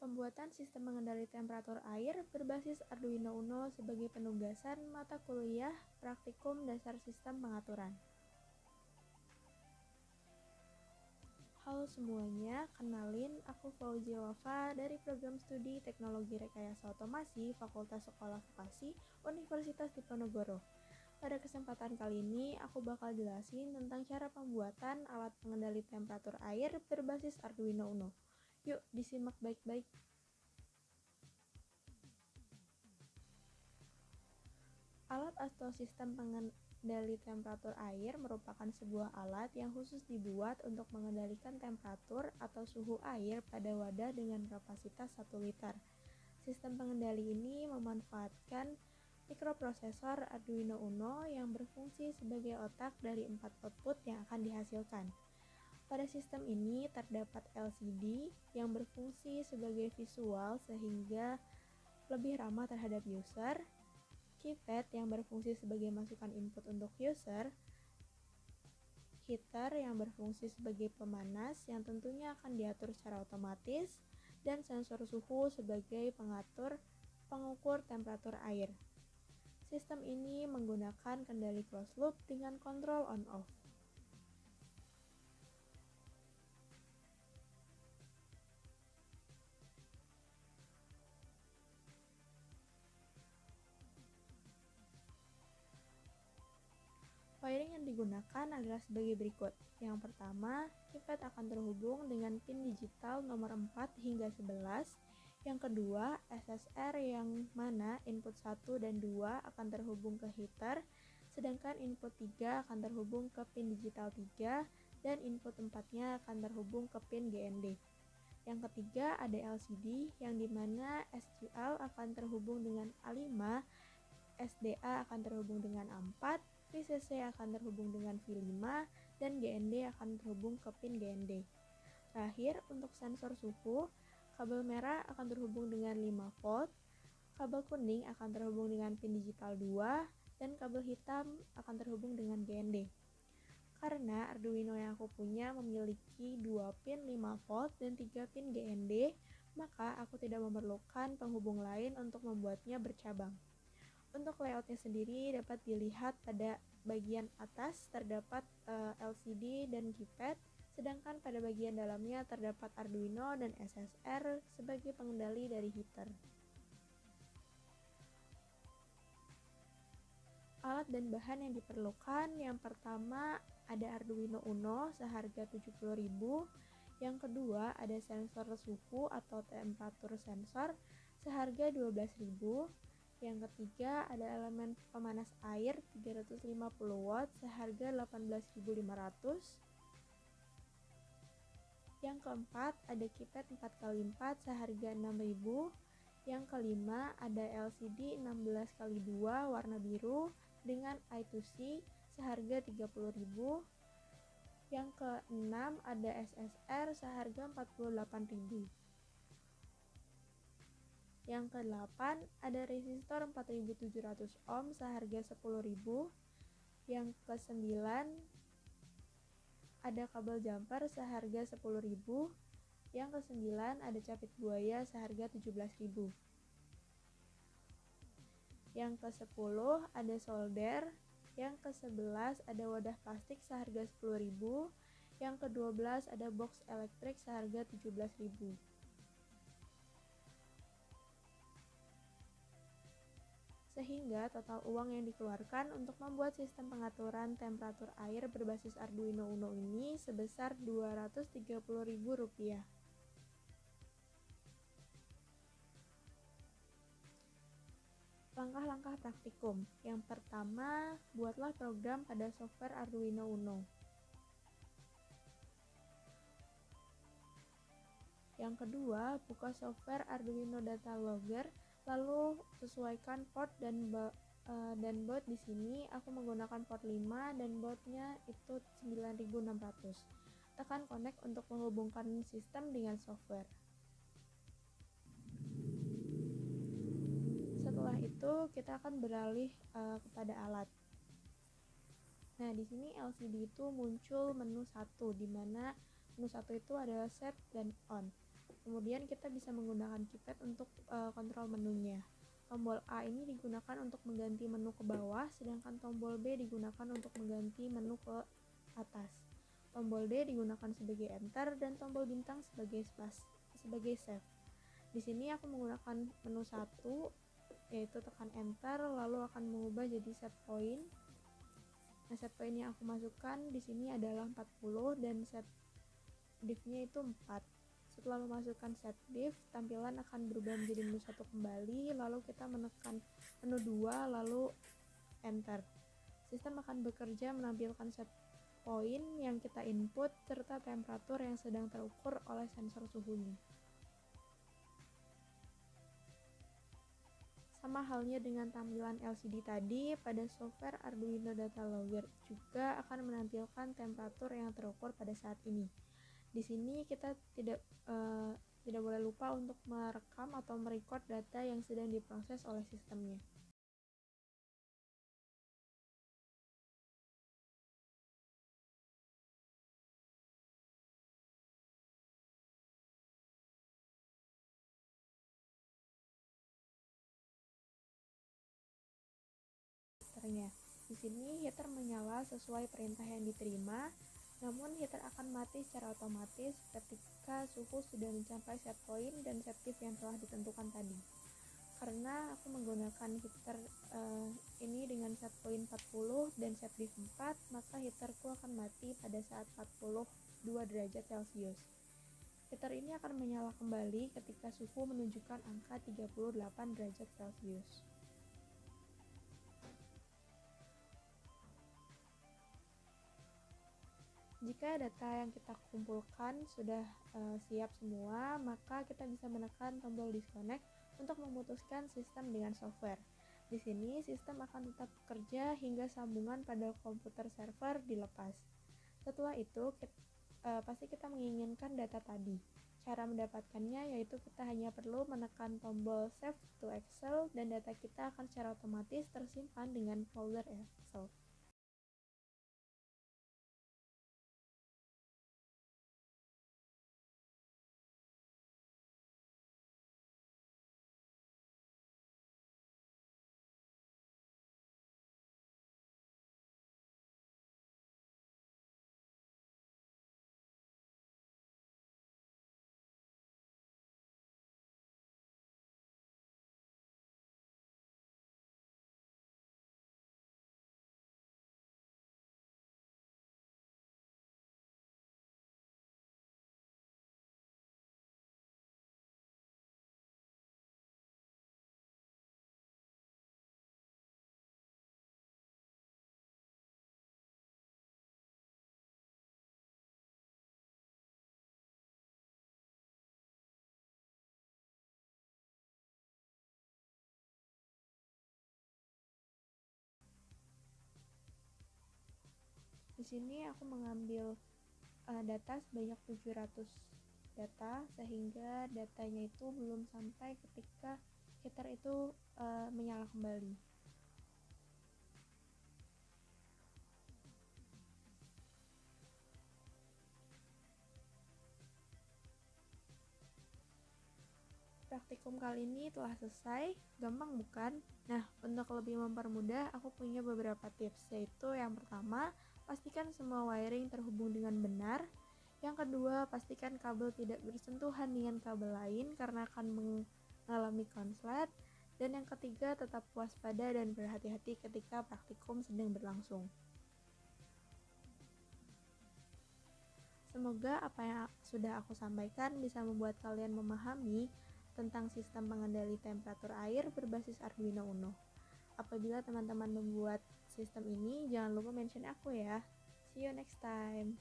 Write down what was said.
Pembuatan sistem pengendali temperatur air berbasis Arduino Uno sebagai penugasan mata kuliah praktikum dasar sistem pengaturan. Halo semuanya, kenalin aku Fauzi Wafa dari program studi Teknologi Rekayasa Otomasi Fakultas Sekolah Vokasi Universitas Diponegoro. Pada kesempatan kali ini, aku bakal jelasin tentang cara pembuatan alat pengendali temperatur air berbasis Arduino Uno. Yuk, disimak baik-baik. Alat atau sistem pengendali temperatur air merupakan sebuah alat yang khusus dibuat untuk mengendalikan temperatur atau suhu air pada wadah dengan kapasitas 1 liter. Sistem pengendali ini memanfaatkan mikroprosesor Arduino Uno yang berfungsi sebagai otak dari 4 output yang akan dihasilkan. Pada sistem ini terdapat LCD yang berfungsi sebagai visual sehingga lebih ramah terhadap user, keypad yang berfungsi sebagai masukan input untuk user, heater yang berfungsi sebagai pemanas yang tentunya akan diatur secara otomatis, dan sensor suhu sebagai pengukur temperatur air. Sistem ini menggunakan kendali closed loop dengan kontrol on-off. Wiring yang digunakan adalah sebagai berikut. Yang pertama, keypad akan terhubung dengan pin digital nomor 4 hingga 11. Yang kedua, SSR yang mana input 1 dan 2 akan terhubung ke heater, sedangkan input 3 akan terhubung ke pin digital 3 dan input 4-nya akan terhubung ke pin GND. Yang ketiga, ada LCD yang dimana SQL akan terhubung dengan A5, SDA akan terhubung dengan A4, VCC akan terhubung dengan V5, dan GND akan terhubung ke pin GND. Terakhir, untuk sensor suhu, kabel merah akan terhubung dengan 5 volt, kabel kuning akan terhubung dengan pin digital 2, dan kabel hitam akan terhubung dengan GND. Karena Arduino yang aku punya memiliki 2 pin 5 volt dan 3 pin GND, maka aku tidak memerlukan penghubung lain untuk membuatnya bercabang. Untuk layoutnya sendiri dapat dilihat pada bagian atas terdapat LCD dan keypad, sedangkan pada bagian dalamnya terdapat Arduino dan SSR sebagai pengendali dari heater. Alat dan bahan yang diperlukan, yang pertama ada Arduino Uno seharga 70.000, yang kedua ada sensor suhu atau temperatur sensor seharga 12.000, yang ketiga ada elemen pemanas air 350 watt seharga 18.500. Yang keempat ada keypad 4x4 seharga 6.000. Yang kelima ada LCD 16x2 warna biru dengan I2C seharga 30.000. Yang keenam ada SSR seharga 48.000. Yang ke-8 ada resistor 4700 ohm seharga 10.000. Yang ke-9 ada kabel jumper seharga 10.000. Yang ke-9 ada capit buaya seharga 17.000. Yang ke-10 ada solder. Yang ke-11 ada wadah plastik seharga 10.000. Yang ke-12 ada box elektrik seharga 17.000. Sehingga total uang yang dikeluarkan untuk membuat sistem pengaturan temperatur air berbasis Arduino Uno ini sebesar Rp230.000. Langkah-langkah praktikum. Yang pertama, buatlah program pada software Arduino Uno. Yang kedua, buka software Arduino Data Logger. Lalu sesuaikan port dan baud. Di sini aku menggunakan port 5 dan baudnya itu 9600. Tekan connect untuk menghubungkan sistem dengan software. Setelah itu kita akan beralih kepada alat. Nah, di sini LCD itu muncul menu 1 di mana menu 1 itu adalah set dan on. Kemudian kita bisa menggunakan keypad untuk kontrol menunya. Tombol A ini digunakan untuk mengganti menu ke bawah, sedangkan tombol B digunakan untuk mengganti menu ke atas. Tombol D digunakan sebagai enter dan tombol bintang sebagai save. Di sini aku menggunakan menu 1, yaitu tekan enter lalu akan mengubah jadi set point. Nah, set point yang aku masukkan di sini adalah 40 dan set div-nya itu 4. Setelah memasukkan set div, tampilan akan berubah menjadi menu 1 kembali, lalu kita menekan menu 2 lalu enter. Sistem akan bekerja menampilkan set point yang kita input serta temperatur yang sedang terukur oleh sensor suhunya. Sama halnya dengan tampilan LCD tadi, pada software Arduino Data Logger juga akan menampilkan temperatur yang terukur pada saat ini. Di sini kita tidak boleh lupa untuk merekam atau merecord data yang sedang diproses oleh sistemnya. Di sini heater menyala sesuai perintah yang diterima, namun heater akan mati secara otomatis ketika suhu sudah mencapai set point dan set div yang telah ditentukan tadi. Karena aku menggunakan heater ini dengan set point 40 dan set div 4, maka heaterku akan mati pada saat 42 derajat Celcius. Heater ini akan menyala kembali ketika suhu menunjukkan angka 38 derajat Celcius. Jika data yang kita kumpulkan sudah siap semua, maka kita bisa menekan tombol disconnect untuk memutuskan sistem dengan software. Di sini sistem akan tetap bekerja hingga sambungan pada komputer server dilepas. Setelah itu, pasti kita menginginkan data tadi. Cara mendapatkannya yaitu kita hanya perlu menekan tombol Save to Excel dan data kita akan secara otomatis tersimpan dengan folder Excel. Di sini aku mengambil data sebanyak 700 data, sehingga datanya itu belum sampai ketika heater itu menyala kembali. Praktikum kali ini telah selesai, gampang bukan? Nah, untuk lebih mempermudah, aku punya beberapa tips, yaitu yang pertama, pastikan semua wiring terhubung dengan benar. Yang kedua, pastikan kabel tidak bersentuhan dengan kabel lain karena akan mengalami konslet. Dan yang ketiga, tetap waspada dan berhati-hati ketika praktikum sedang berlangsung. Semoga apa yang sudah aku sampaikan bisa membuat kalian memahami tentang sistem pengendali temperatur air berbasis Arduino Uno. Apabila teman-teman membuat sistem ini, jangan lupa mention aku ya. See you next time.